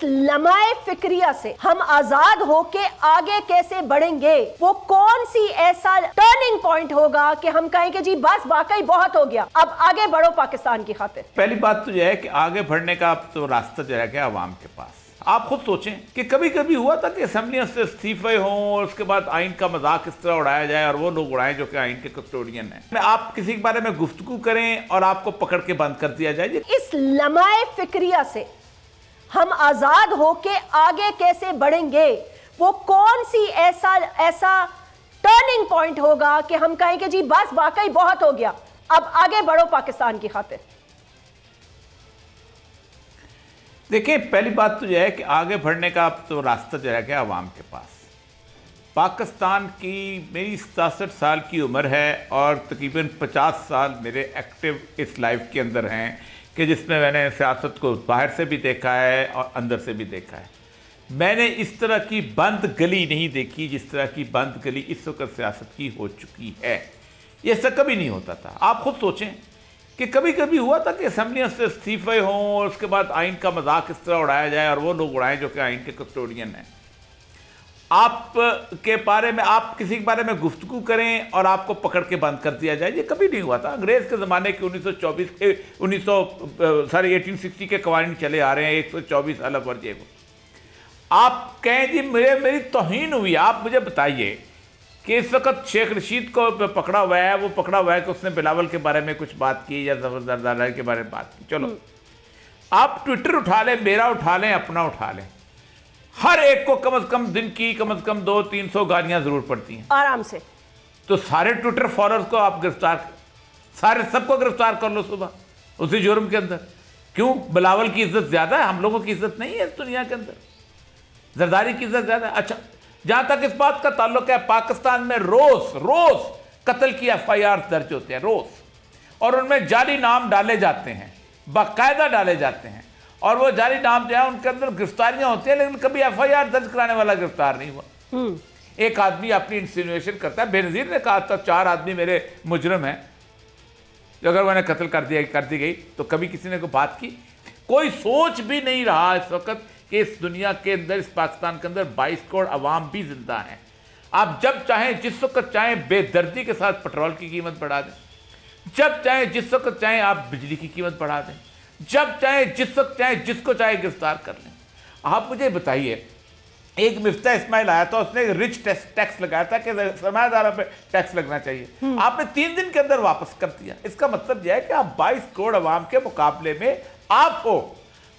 लम्हाए फिक्रिया से हम आजाद होके आगे कैसे बढ़ेंगे, वो कौन सी ऐसा टर्निंग पॉइंट होगा कि हम कहें कि जी बस वाकई बहुत हो गया, अब आगे बढ़ो पाकिस्तान की खातिर। पहली बात तो यह है कि आगे बढ़ने का तो रास्ता जो है अवाम के पास। आप खुद सोचें कि कभी कभी हुआ था कि असेंबलियों से इस्तीफे हों और उसके बाद आइन का मजाक इस तरह उड़ाया जाए और वो लोग उड़ाएं जो कि आइन के कस्टोडियन हैं। आप किसी के बारे में गुफ्तगू करें और आपको पकड़ के बंद कर दिया जाए। इस लम्हाए फिक्रिया से हम आजाद होके आगे कैसे बढ़ेंगे, वो कौन सी ऐसा टर्निंग पॉइंट होगा कि हम कहें कि जी बस वाकई बहुत हो गया, अब आगे बढ़ो पाकिस्तान की खातिर। देखिए, पहली बात तो यह है कि आगे बढ़ने का तो रास्ता जो है अवाम के पास। पाकिस्तान की मेरी 67 साल की उम्र है और तकरीबन 50 साल मेरे एक्टिव इस लाइफ के अंदर हैं कि जिसमें मैंने सियासत को बाहर से भी देखा है और अंदर से भी देखा है। मैंने इस तरह की बंद गली नहीं देखी जिस तरह की बंद गली इस वक्त सियासत की हो चुकी है। ये ऐसा कभी नहीं होता था। आप खुद सोचें कि कभी कभी हुआ था कि असेंबलियों से इस्तीफे हों और उसके बाद आइन का मजाक इस तरह उड़ाया जाए और वो लोग उड़ाएं जो कि आइन के कस्टोडियन हैं। आप के बारे में आप किसी के बारे में गुफ्तगू करें और आपको पकड़ के बंद कर दिया जाए, ये कभी नहीं हुआ था। अंग्रेज़ के ज़माने के 1860 के कवानीन चले आ रहे हैं, 124 अलग वर्जे को। आप कहें जी मेरी तौहीन हुई, आप मुझे बताइए कि इस वक्त शेख रशीद को पकड़ा हुआ है, वो पकड़ा हुआ है कि उसने बिलावल के बारे में कुछ बात की या जफर के बारे में बात की। चलो आप ट्विटर उठा लें, मेरा उठा लें, अपना उठा लें, हर एक को कम से कम दिन की कम से कम 200-300 गालियां जरूर पड़ती हैं आराम से। तो सारे ट्विटर फॉलोअर्स को आप सबको गिरफ्तार कर लो सुबह उसी जुर्म के अंदर। क्यों? बिलावल की इज्जत ज्यादा है, हम लोगों की इज्जत नहीं है इस दुनिया के अंदर। जरदारी की इज्जत ज्यादा है। अच्छा, जहां तक इस बात का ताल्लुक है, पाकिस्तान में रोज कत्ल की FIR दर्ज होते हैं रोज, और उनमें जाली नाम डाले जाते हैं, बाकायदा डाले जाते हैं, और वो जाली नाम जो है उनके अंदर गिरफ्तारियां होती हैं, लेकिन कभी FIR दर्ज कराने वाला गिरफ्तार नहीं हुआ। एक आदमी अपनी इंसिनुएशन करता है, बेनजीर ने कहा था 4 आदमी मेरे मुजरम हैं, अगर उन्हें कत्ल कर दी गई तो कभी किसी ने कोई बात की? कोई सोच भी नहीं रहा इस वक्त कि इस दुनिया के अंदर, इस पाकिस्तान के अंदर 22 करोड़ अवाम भी जिंदा हैं। आप जब चाहें जिस वक्त चाहें बेदर्दी के साथ पेट्रोल की कीमत बढ़ा दें, जब चाहें जिस वक्त चाहें आप बिजली की कीमत बढ़ा दें, जब चाहें जिस वक्त चाहें जिसको चाहे गिरफ्तार कर लें। आप मुझे बताइए, एक मिफ्ता इस्माइल आया था, उसने रिच टैक्स लगाया था कि सरमायादारों पे टैक्स लगना चाहिए, आपने 3 दिन के अंदर वापस कर दिया। इसका मतलब यह है कि आप 22 करोड़ अवाम के मुकाबले में आप हो।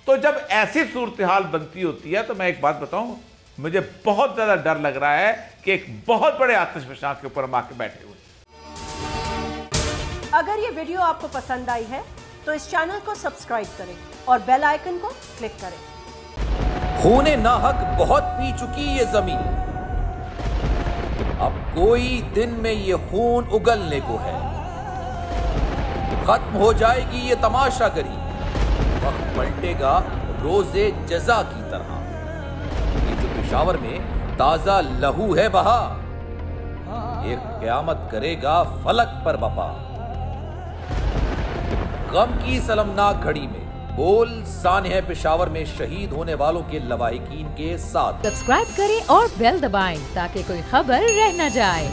तो जब ऐसी सूरत हाल बनती होती है तो मैं एक बात बताऊं, मुझे बहुत ज्यादा डर लग रहा है कि एक बहुत बड़े आतिशफशां के ऊपर हम आके बैठे हुए। अगर ये वीडियो आपको पसंद आई है तो इस चैनल को सब्सक्राइब करें और बेल आइकन को क्लिक करें। खूने नाहक बहुत पी चुकी ये जमीन, अब कोई दिन में ये खून उगलने को है। खत्म हो जाएगी ये तमाशागरी, वक्त पलटेगा रोजे जजा की तरह। ये जो पेशावर में ताजा लहू है बहा, एक क़यामत करेगा फलक पर बपा। गम की सलमनाक घड़ी में बोल सानह पेशावर में शहीद होने वालों के लवाहिकीन के साथ सब्सक्राइब करें और बेल दबाएं ताकि कोई खबर रह न जाए।